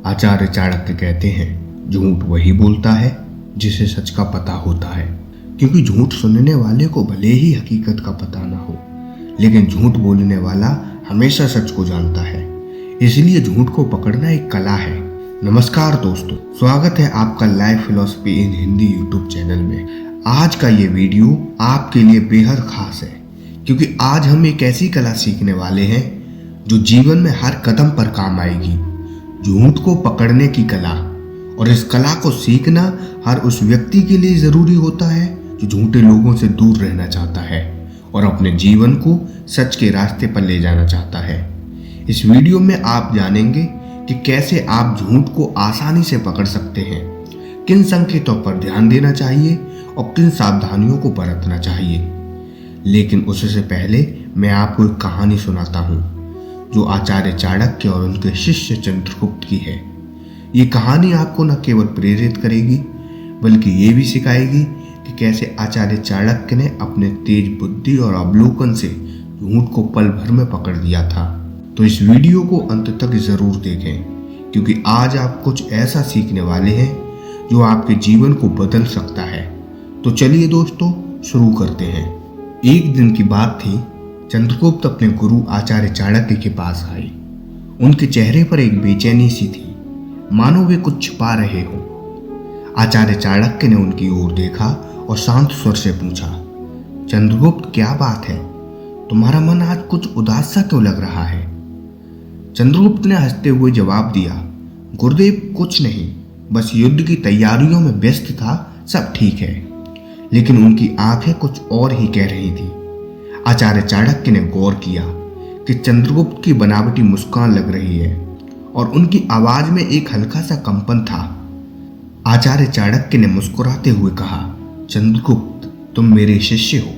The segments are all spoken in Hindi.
आचार्य चाणक्य कहते हैं, झूठ वही बोलता है जिसे सच का पता होता है, क्योंकि झूठ सुनने वाले को भले ही हकीकत का पता ना हो, लेकिन झूठ बोलने वाला हमेशा सच को जानता है। इसलिए झूठ को पकड़ना एक कला है। नमस्कार दोस्तों, स्वागत है आपका लाइफ फिलॉसफी इन हिंदी यूट्यूब चैनल में। आज का ये वीडियो आपके लिए बेहद खास है, क्योंकि आज हम एक ऐसी कला सीखने वाले हैं जो जीवन में हर कदम पर काम आएगी। झूठ को पकड़ने की कला। और इस कला को सीखना हर उस व्यक्ति के लिए जरूरी होता है जो झूठे लोगों से दूर रहना चाहता है और अपने जीवन को सच के रास्ते पर ले जाना चाहता है। इस वीडियो में आप जानेंगे कि कैसे आप झूठ को आसानी से पकड़ सकते हैं, किन संकेतों पर ध्यान देना चाहिए और किन सावधानियों को बरतना चाहिए। लेकिन उससे पहले मैं आपको एक कहानी सुनाता हूँ जो आचार्य चाणक्य और उनके शिष्य चंद्रगुप्त की है। ये कहानी आपको न केवल प्रेरित करेगी बल्कि ये भी सिखाएगी कि कैसे आचार्य चाणक्य ने अपने तेज बुद्धि और अवलोकन से झूठ को पल भर में पकड़ लिया था। तो इस वीडियो को अंत तक जरूर देखें, क्योंकि आज आप कुछ ऐसा सीखने वाले हैं जो आपके जीवन को बदल सकता है। तो चलिए दोस्तों, शुरू करते हैं। एक दिन की बात थी। चंद्रगुप्त अपने गुरु आचार्य चाणक्य के पास आए। उनके चेहरे पर एक बेचैनी सी थी, मानो वे कुछ छिपा रहे हो। आचार्य चाणक्य ने उनकी ओर देखा और शांत स्वर से पूछा, चंद्रगुप्त, क्या बात है? तुम्हारा मन आज कुछ उदास सा क्यों लग रहा है? चंद्रगुप्त ने हंसते हुए जवाब दिया, गुरुदेव, कुछ नहीं, बस युद्ध की तैयारियों में व्यस्त था, सब ठीक है। लेकिन उनकी आंखें कुछ और ही कह रही थी। आचार्य चाणक्य ने गौर किया कि चंद्रगुप्त की बनावटी मुस्कान लग रही है और उनकी आवाज में एक हल्का सा कंपन था। आचार्य चाणक्य ने मुस्कुराते हुए कहा, चंद्रगुप्त, तुम मेरे शिष्य हो,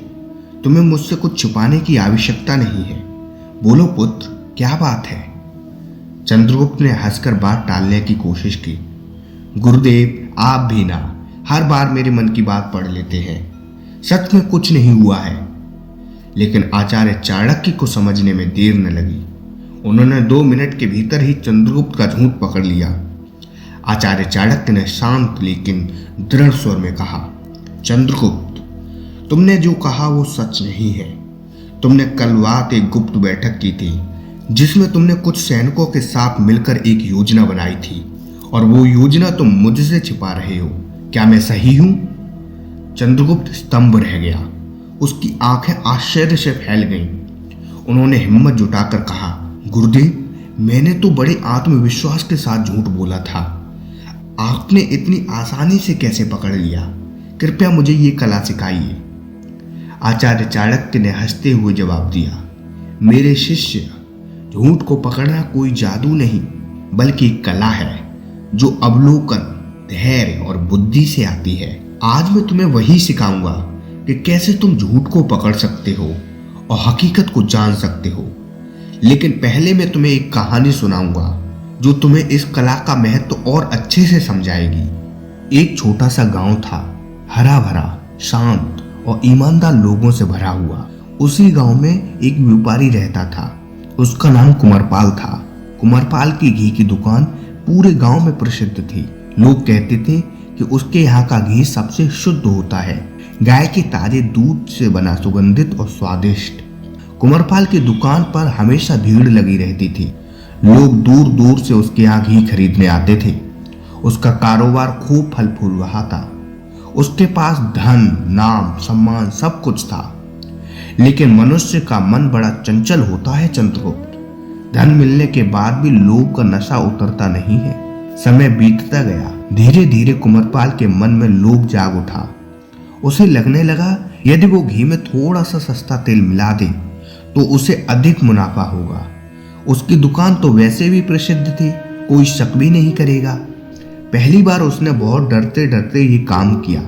तुम्हें मुझसे कुछ छुपाने की आवश्यकता नहीं है। बोलो पुत्र, क्या बात है? चंद्रगुप्त ने हंसकर बात टालने की कोशिश की। गुरुदेव, आप भी ना हर बार मेरे मन की बात पढ़ लेते हैं। सच में कुछ नहीं हुआ है। लेकिन आचार्य चाणक्य को समझने में देर न लगी। उन्होंने 2 मिनट के भीतर ही चंद्रगुप्त का झूठ पकड़ लिया। आचार्य चाणक्य ने शांत लेकिन दृढ़ स्वर में कहा, चंद्रगुप्त, तुमने जो कहा वो सच नहीं है। तुमने कल रात एक गुप्त बैठक की थी जिसमें तुमने कुछ सैनिकों के साथ मिलकर एक योजना बनाई थी, और वो योजना तुम मुझसे छिपा रहे हो। क्या मैं सही हूं? चंद्रगुप्त स्तंभ रह गया। उसकी आंखें आश्चर्य से फैल गईं। उन्होंने हिम्मत जुटाकर कहा, गुरुदेव, मैंने तो बड़े आत्मविश्वास के साथ झूठ बोला था। आपने इतनी आसानी से कैसे पकड़ लिया? कृपया मुझे ये कला सिखाइए। आचार्य चाणक्य ने हंसते हुए जवाब दिया, मेरे शिष्य, झूठ को पकड़ना कोई जादू नहीं बल्कि एक कला है जो अवलोकन, धैर्य और बुद्धि से आती है। आज मैं तुम्हें वही सिखाऊंगा कि कैसे तुम झूठ को पकड़ सकते हो और हकीकत को जान सकते हो। लेकिन पहले मैं तुम्हें एक कहानी सुनाऊंगा जो तुम्हें इस कला का महत्व और अच्छे से समझाएगी। एक छोटा सा गांव था, हरा भरा, शांत और ईमानदार लोगों से भरा हुआ। उसी गांव में एक व्यापारी रहता था। उसका नाम कुंवरपाल था। कुंवरपाल की घी की दुकान पूरे गांव में प्रसिद्ध थी। लोग कहते थे कि उसके यहाँ का घी सबसे शुद्ध होता है, गाय के ताजे दूध से बना, सुगंधित और स्वादिष्ट। कुंवरपाल की दुकान पर हमेशा भीड़ लगी रहती थी। लोग दूर दूर से उसके यहाँ घी खरीदने आते थे। उसका कारोबार खूब फल फूल रहा था। उसके पास धन, नाम, सम्मान सब कुछ था। लेकिन मनुष्य का मन बड़ा चंचल होता है चंद्रगुप्त। धन मिलने के बाद भी लोग का नशा उतरता नहीं है। समय बीतता गया। धीरे धीरे कुंवरपाल के मन में लोभ जाग उठा। उसे लगने लगा यदि वो घी में थोड़ा सा सस्ता तेल मिला दे तो उसे अधिक मुनाफा होगा। उसकी दुकान तो वैसे भी प्रसिद्ध थी, कोई शक भी नहीं करेगा। पहली बार उसने बहुत डरते डरते ये काम किया।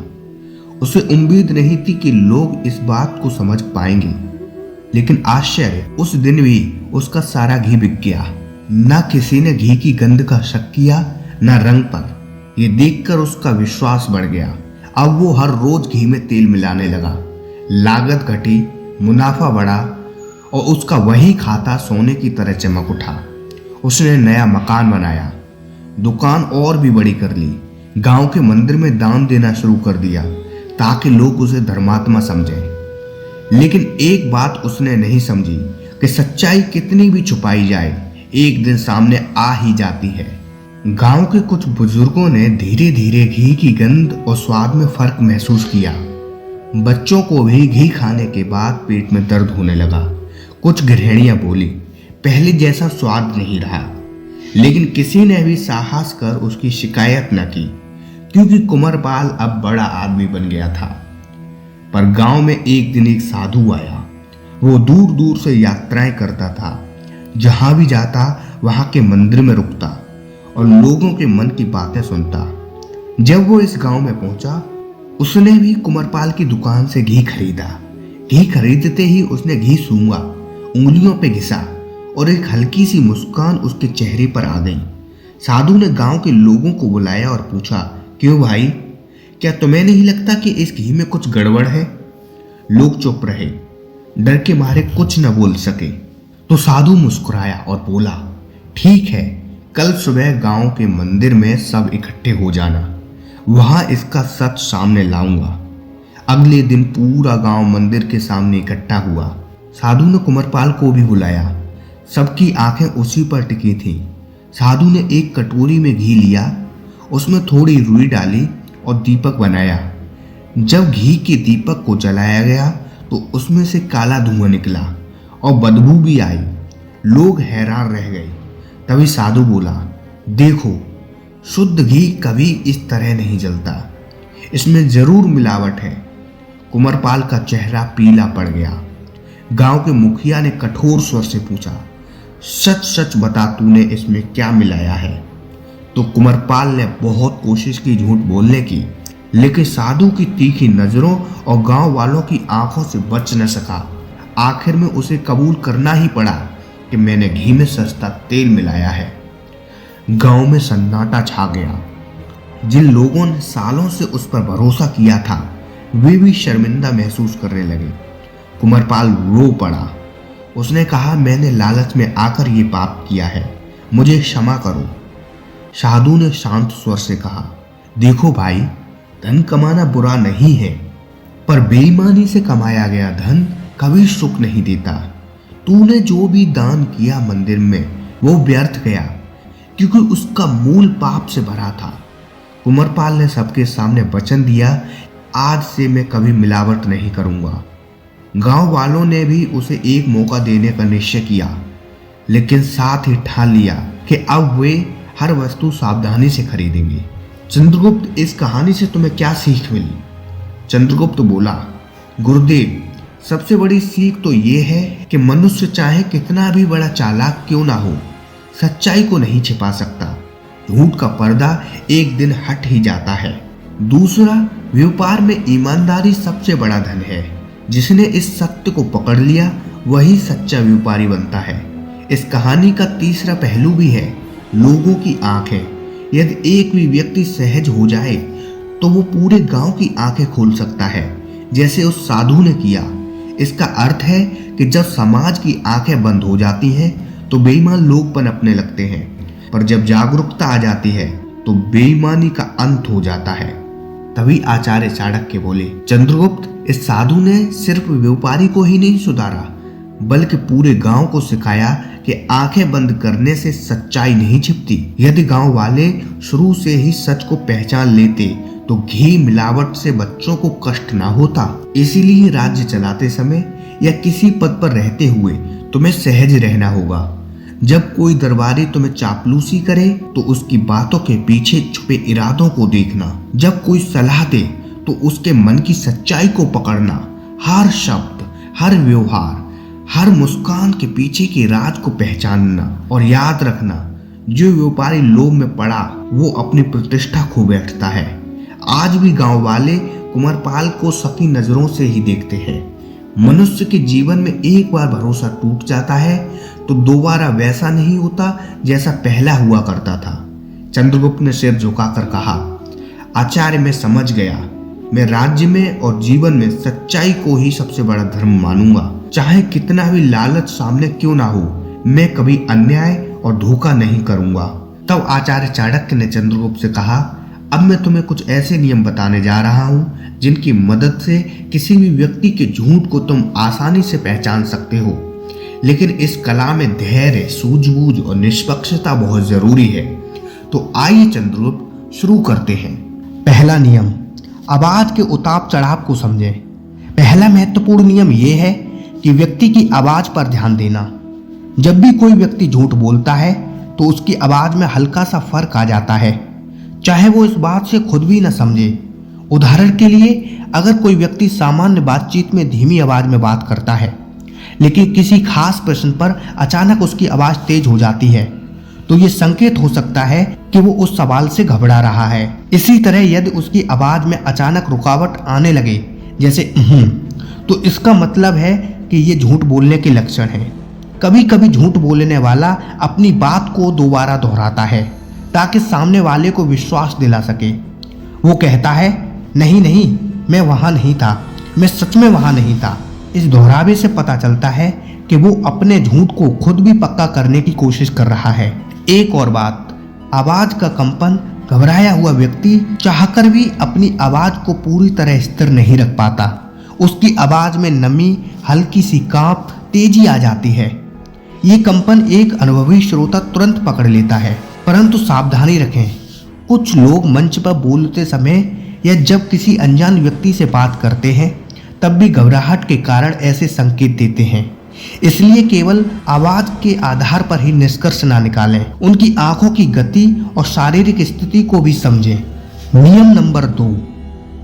उसे उम्मीद नहीं थी कि लोग इस बात को समझ पाएंगे। लेकिन आश्चर्य, उस दिन भी उसका सारा घी बिक गया। न किसी ने घी की गंध का शक किया, न रंग पर। यह देखकर उसका विश्वास बढ़ गया। अब वो हर रोज घी में तेल मिलाने लगा। लागत घटी, मुनाफा बढ़ा और उसका वही खाता सोने की तरह चमक उठा। उसने नया मकान बनाया, दुकान और भी बड़ी कर ली, गांव के मंदिर में दान देना शुरू कर दिया ताकि लोग उसे धर्मात्मा समझें। लेकिन एक बात उसने नहीं समझी कि सच्चाई कितनी भी छुपाई जाए एक दिन सामने आ ही जाती है। गांव के कुछ बुजुर्गों ने धीरे धीरे घी की गंध और स्वाद में फर्क महसूस किया। बच्चों को भी घी खाने के बाद पेट में दर्द होने लगा। कुछ गृहिणियां बोली, पहले जैसा स्वाद नहीं रहा। लेकिन किसी ने भी साहस कर उसकी शिकायत न की, क्योंकि कुंवरपाल अब बड़ा आदमी बन गया था। पर गांव में एक दिन एक साधु आया। वो दूर दूर से यात्राएं करता था, जहां भी जाता वहां के मंदिर में रुकता और लोगों के मन की बातें सुनता। जब वो इस गांव में पहुंचा, उसने भी कुंवरपाल की दुकान से घी खरीदा। घी खरीदते ही उसने घी सूंघा, उंगलियों पे घिसा और एक हल्की सी मुस्कान उसके चेहरे पर आ गई। साधु ने गांव के लोगों को बुलाया और पूछा, क्यों भाई, क्या तुम्हें नहीं लगता कि इस घी में कुछ गड़बड़ है? लोग चुप रहे, डर के मारे कुछ न बोल सके। तो साधु मुस्कुराया और बोला, ठीक है, कल सुबह गांव के मंदिर में सब इकट्ठे हो जाना, वहां इसका सच सामने लाऊंगा। अगले दिन पूरा गांव मंदिर के सामने इकट्ठा हुआ। साधु ने कुंवरपाल को भी बुलाया। सबकी आंखें उसी पर टिकी थीं। साधु ने एक कटोरी में घी लिया, उसमें थोड़ी रुई डाली और दीपक बनाया। जब घी के दीपक को जलाया गया तो उसमें से काला धुआं निकला और बदबू भी आई। लोग हैरान रह गए। तभी साधु बोला, देखो, शुद्ध घी कभी इस तरह नहीं जलता, इसमें जरूर मिलावट है। कुंवरपाल का चेहरा पीला पड़ गया। गांव के मुखिया ने कठोर स्वर से पूछा, सच सच बता, तूने इसमें क्या मिलाया है? तो कुंवरपाल ने बहुत कोशिश की झूठ बोलने की, लेकिन साधु की तीखी नजरों और गांव वालों की आंखों से बच न सका। आखिर में उसे कबूल करना ही पड़ा कि मैंने घी में सस्ता तेल मिलाया है। गांव में सन्नाटा छा गया। जिन लोगों ने सालों से उस पर भरोसा किया था, वे भी शर्मिंदा महसूस करने लगे। कुंवरपाल रो पड़ा। उसने कहा, मैंने लालच में आकर ये पाप किया है, मुझे क्षमा करो। साधु ने शांत स्वर से कहा, देखो भाई, धन कमाना बुरा नहीं है, पर बेईमानी से कमाया गया धन कभी सुख नहीं देता। तूने जो भी दान किया मंदिर में, वो व्यर्थ गया, क्योंकि उसका मूल पाप से भरा था। कुंवरपाल ने सबके सामने वचन दिया, आज से मैं कभी मिलावट नहीं करूंगा। गांव वालों ने भी उसे एक मौका देने का निश्चय किया, लेकिन साथ ही ठान लिया कि अब वे हर वस्तु सावधानी से खरीदेंगे। चंद्रगुप्त, इस कहानी से तुम्हें क्या सीख मिली? चंद्रगुप्त बोला, गुरुदेव, सबसे बड़ी सीख तो ये है कि मनुष्य चाहे कितना भी बड़ा चालाक क्यों ना हो, सच्चाई को नहीं छिपा सकता। झूठ का पर्दा एक दिन हट ही जाता है। दूसरा, व्यापार में ईमानदारी सबसे बड़ा धन है। जिसने इस सत्य को पकड़ लिया वही सच्चा व्यापारी बनता है। इस कहानी का तीसरा पहलू भी है, लोगों की आंखें। यदि एक भी व्यक्ति सहज हो जाए तो वो पूरे गांव की आंखें खोल सकता है, जैसे उस साधु ने किया। इसका अर्थ है कि जब समाज की आंखें बंद हो जाती हैं तो बेईमान लोग पनपने लगते हैं, पर जब जागरूकता आ जाती है तो बेईमानी का अंत हो जाता है। तभी आचार्य चाणक्य बोले, चंद्रगुप्त, इस साधु ने सिर्फ व्यापारी को ही नहीं सुधारा, बल्कि पूरे गांव को सिखाया कि आंखें बंद करने से सच्चाई नहीं छिपती। यदि गांव वाले शुरू से ही सच को पहचान लेते तो घी मिलावट से बच्चों को कष्ट ना होता। इसीलिए राज्य चलाते समय या किसी पद पर रहते हुए तुम्हें सहज रहना होगा। जब कोई दरबारी तुम्हें चापलूसी करे तो उसकी बातों के पीछे छुपे इरादों को देखना। जब कोई सलाह दे तो उसके मन की सच्चाई को पकड़ना। हर शब्द, हर व्यवहार, हर मुस्कान के पीछे के राज को पहचानना। और याद रखना, जो व्यापारी लोभ में पड़ा वो अपनी प्रतिष्ठा खो बैठता है। आज भी गांव वाले कुंवरपाल को सकी नजरों से ही देखते हैं। मनुष्य के जीवन में एक बार भरोसा टूट जाता है तो दोबारा वैसा नहीं होता जैसा पहला हुआ करता था। चंद्रगुप्त ने सिर झुकाकर कहा, आचार्य, मैं समझ गया। मैं राज्य में और जीवन में सच्चाई को ही सबसे बड़ा धर्म मानूंगा। चाहे कितना भी लालच सामने क्यों ना हो, मैं कभी अन्याय और धोखा नहीं करूंगा। तब आचार्य चाणक्य ने चंद्रगुप्त से कहा, अब मैं तुम्हें कुछ ऐसे नियम बताने जा रहा हूं जिनकी मदद से किसी भी व्यक्ति के झूठ को तुम आसानी से पहचान सकते हो। लेकिन इस कला में धैर्य, सूझबूझ और निष्पक्षता बहुत जरूरी है। तो आइए चंद्रगुप्त शुरू करते हैं। पहला नियम, आवाज के उतार चढ़ाव को समझें। पहला महत्वपूर्ण नियम यह है कि व्यक्ति की आवाज पर ध्यान देना। जब भी कोई व्यक्ति झूठ बोलता है तो उसकी आवाज में हल्का सा फर्क आ जाता है, चाहे वो इस बात से खुद भी न समझे। उदाहरण के लिए, अगर कोई व्यक्ति सामान्य बातचीत में धीमी आवाज में बात करता है, लेकिन किसी खास प्रश्न पर अचानक उसकी आवाज तेज हो जाती है, तो ये संकेत हो सकता है कि वो उस सवाल से घबरा रहा है। इसी तरह यदि उसकी आवाज में अचानक रुकावट आने लगे, जैसे तो इसका मतलब है कि ये झूठ बोलने के लक्षण हैं। कभी कभी झूठ बोलने वाला अपनी बात को दोबारा दोहराता है ताकि सामने वाले को विश्वास दिला सके। वो कहता है, नहीं नहीं, मैं वहां नहीं था, मैं सच में वहां नहीं था। इस दोहरावे से पता चलता है कि वो अपने झूठ को खुद भी पक्का करने की कोशिश कर रहा है। एक और बात, आवाज का कंपन, घबराया हुआ व्यक्ति चाहकर भी अपनी आवाज को पूरी तरह स्थिर नहीं रख पाता। उसकी आवाज में नमी, हल्की सी कांप, तेजी आ जाती है। ये कंपन एक अनुभवी श्रोता तुरंत पकड़ लेता है। परंतु सावधानी रखें, कुछ लोग मंच पर बोलते समय या जब किसी अनजान व्यक्ति से बात करते हैं तब भी घबराहट के कारण ऐसे संकेत देते हैं। इसलिए केवल आवाज के आधार पर ही निष्कर्ष ना निकालें, उनकी आंखों की गति और शारीरिक स्थिति को भी समझें। नियम नंबर 2,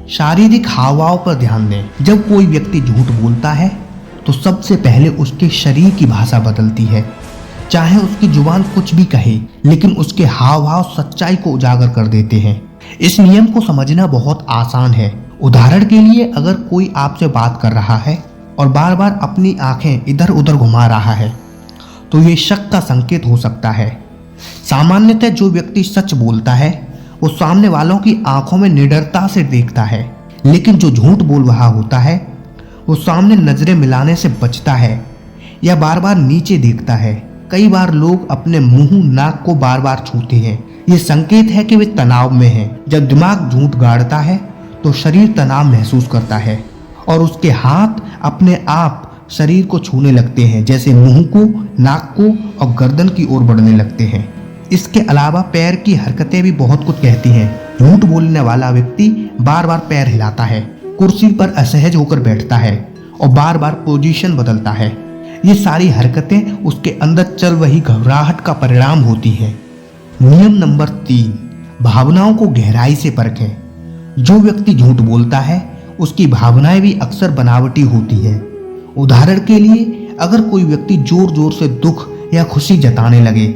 शारीरिक हाव भाव पर ध्यान दें। जब कोई व्यक्ति झूठ बोलता है तो सबसे पहले उसके शरीर की भाषा बदलती है। चाहे उसकी जुबान कुछ भी कहे, लेकिन उसके हाव भाव सच्चाई को उजागर कर देते हैं। इस नियम को समझना बहुत आसान है। उदाहरण के लिए, अगर कोई आपसे बात कर रहा है और बार बार अपनी आंखें इधर उधर घुमा रहा है, तो ये शक का संकेत हो सकता है। सामान्यतः जो व्यक्ति सच बोलता है वो सामने वालों की आंखों में निडरता से देखता है, लेकिन जो झूठ बोल रहा होता है वो सामने नजरें मिलाने से बचता है या बार बार नीचे देखता है। कई बार लोग अपने मुंह, नाक को बार बार छूते हैं। ये संकेत है कि वे तनाव में हैं। जब दिमाग झूठ गाड़ता है तो शरीर तनाव महसूस करता है और उसके हाथ अपने आप शरीर को छूने लगते हैं, जैसे मुंह को, नाक को और गर्दन की ओर बढ़ने लगते हैं। इसके अलावा पैर की हरकतें भी बहुत कुछ कहती हैं। झूठ बोलने वाला व्यक्ति बार बार पैर हिलाता है, कुर्सी पर असहज होकर बैठता है और बार बार पोजीशन बदलता है। ये सारी हरकतें उसके अंदर चल रही घबराहट का परिणाम होती हैं। नियम नंबर 3, भावनाओं को गहराई से परखें। जो व्यक्ति झूठ बोलता है उसकी भावनाएं भी अक्सर बनावटी होती हैं। उदाहरण के लिए, अगर कोई व्यक्ति जोर जोर से दुख या खुशी जताने लगे,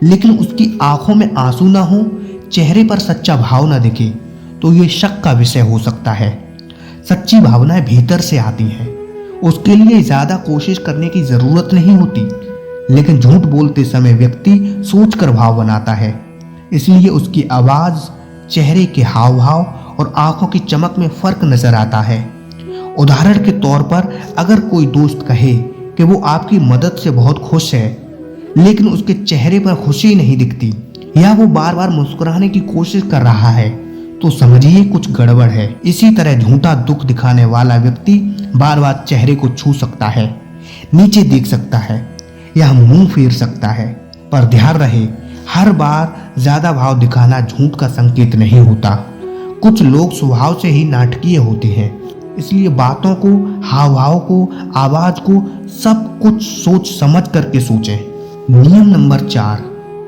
लेकिन उसकी आंखों में आंसू ना हो, चेहरे पर सच्चा भाव ना दिखे, तो ये शक का विषय हो सकता है। सच्ची भावनाएं भीतर से आती हैं, उसके लिए ज्यादा कोशिश करने की जरूरत नहीं होती। लेकिन झूठ बोलते समय व्यक्ति सोचकर भाव बनाता है, इसलिए उसकी आवाज, चेहरे के हाव भाव और आंखों की चमक में फर्क नजर आता है। उदाहरण के तौर पर, अगर कोई दोस्त कहे कि वो आपकी मदद से बहुत खुश है, लेकिन उसके चेहरे पर खुशी नहीं दिखती या वो बार बार मुस्कुराने की कोशिश कर रहा है, तो समझिए कुछ गड़बड़ है। इसी तरह झूठा दुख दिखाने वाला व्यक्ति बार बार चेहरे को छू सकता है, नीचे देख सकता है या मुंह फेर सकता है। पर ध्यान रहे, हर बार ज्यादा भाव दिखाना झूठ का संकेत नहीं होता। कुछ लोग स्वभाव से ही नाटकीय होते हैं, इसलिए बातों को, हाव भाव को, आवाज को सब कुछ सोच समझ करके सोचें। नियम नंबर 4,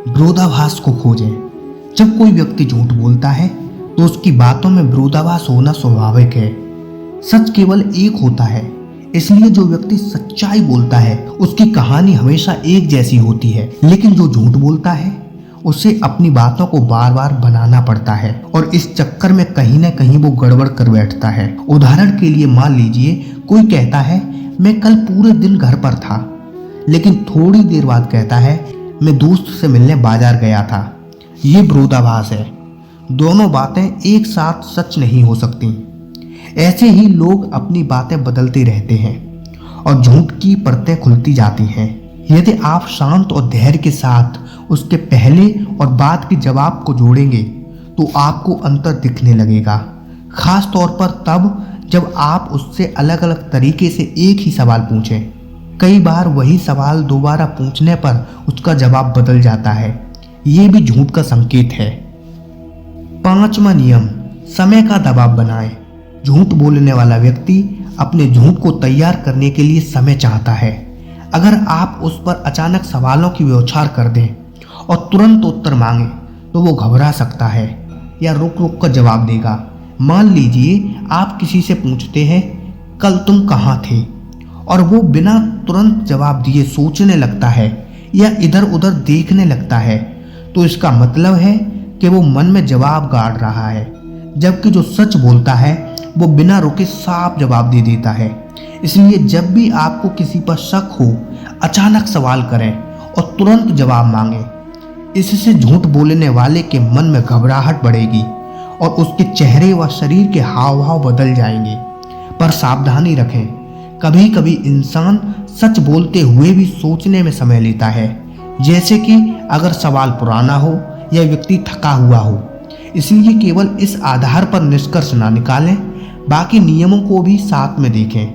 विरोधाभास को खोजें। जब कोई व्यक्ति झूठ बोलता है तो उसकी बातों में विरोधाभास होना स्वाभाविक है। सच केवल एक होता है, इसलिए जो व्यक्ति सच्चाई बोलता है उसकी कहानी हमेशा एक जैसी होती है। लेकिन जो झूठ बोलता है उसे अपनी बातों को बार बार बनाना पड़ता है और इस चक्कर में कहीं ना कहीं वो गड़बड़ कर बैठता है। उदाहरण के लिए, मान लीजिए कोई कहता है, मैं कल पूरे दिन घर पर था, लेकिन थोड़ी देर बाद कहता है, मैं दोस्त से मिलने बाजार गया था। ये विरोधाभास है। दोनों बातें एक साथ सच नहीं हो सकती। ऐसे ही लोग अपनी बातें बदलते रहते हैं और झूठ की परतें खुलती जाती हैं। यदि आप शांत और धैर्य के साथ उसके पहले और बाद के जवाब को जोड़ेंगे तो आपको अंतर दिखने लगेगा, खास तौर पर तब जब आप उससे अलग अलग तरीके से एक ही सवाल पूछें। कई बार वही सवाल दोबारा पूछने पर उसका जवाब बदल जाता है। ये भी झूठ का संकेत है। 5वां नियम, समय का दबाव बनाएं। झूठ बोलने वाला व्यक्ति अपने झूठ को तैयार करने के लिए समय चाहता है। अगर आप उस पर अचानक सवालों की बौछार कर दें और तुरंत उत्तर मांगे तो वो घबरा सकता है या रुक रुक कर जवाब देगा। मान लीजिए आप किसी से पूछते हैं, कल तुम कहाँ थे, और वो बिना तुरंत जवाब दिए सोचने लगता है या इधर उधर देखने लगता है, तो इसका मतलब है कि वो मन में जवाब गाड़ रहा है। जबकि जो सच बोलता है वो बिना रुके साफ जवाब दे देता है। इसलिए जब भी आपको किसी पर शक हो, अचानक सवाल करें और तुरंत जवाब मांगें। इससे झूठ बोलने वाले के मन में घबराहट बढ़ेगी और उसके चेहरे व शरीर के हाव भाव बदल जाएंगे। पर सावधानी रखें, कभी कभी इंसान सच बोलते हुए भी सोचने में समय लेता है, जैसे कि अगर सवाल पुराना हो या व्यक्ति थका हुआ हो। इसलिए केवल इस आधार पर निष्कर्ष ना निकालें, बाकी नियमों को भी साथ में देखें।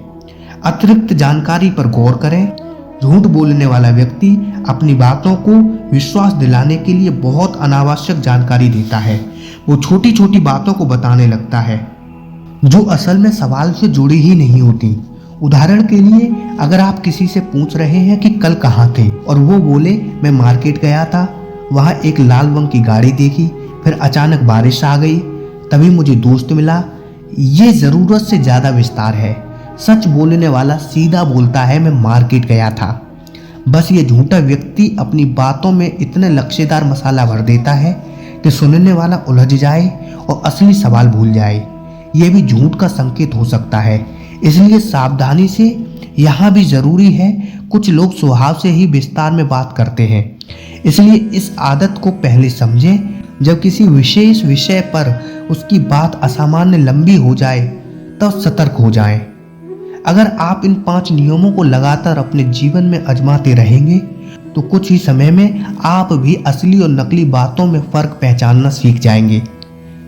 अतिरिक्त जानकारी पर गौर करें। झूठ बोलने वाला व्यक्ति अपनी बातों को विश्वास दिलाने के लिए बहुत अनावश्यक जानकारी देता है। वो छोटी छोटी बातों को बताने लगता है जो असल में सवाल से जुड़ी ही नहीं होती। उदाहरण के लिए, अगर आप किसी से पूछ रहे हैं कि कल कहाँ थे और वो बोले मैं मार्केट गया था, वहाँ एक लाल रंग की गाड़ी देखी, फिर अचानक बारिश आ गई, तभी मुझे दोस्त मिला, ये ज़रूरत से ज़्यादा विस्तार है। सच बोलने वाला सीधा बोलता है मैं मार्केट गया था। बस ये झूठा व्यक्ति अपनी बातों में इतने लच्छेदार मसाला भर देता है कि सुनने वाला उलझ जाए और असली सवाल भूल जाए। ये भी झूठ का संकेत हो सकता है। इसलिए सावधानी से यहाँ भी ज़रूरी है। कुछ लोग स्वभाव से ही विस्तार में बात करते हैं, इसलिए इस आदत को पहले समझें। जब किसी विशेष विषय पर उसकी बात असामान्य लंबी हो जाए तब सतर्क हो जाएं। अगर आप इन 5 नियमों को लगातार अपने जीवन में आजमाते रहेंगे तो कुछ ही समय में आप भी असली और नकली बातों में फ़र्क पहचानना सीख जाएंगे।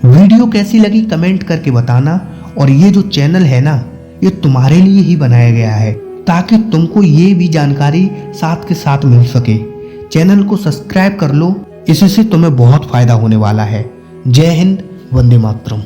वीडियो कैसी लगी कमेंट करके बताना। और ये जो चैनल है ना, ये तुम्हारे लिए ही बनाया गया है ताकि तुमको ये भी जानकारी साथ के साथ मिल सके। चैनल को सब्सक्राइब कर लो, इससे तुम्हें बहुत फायदा होने वाला है। जय हिंद, वंदे मातरम।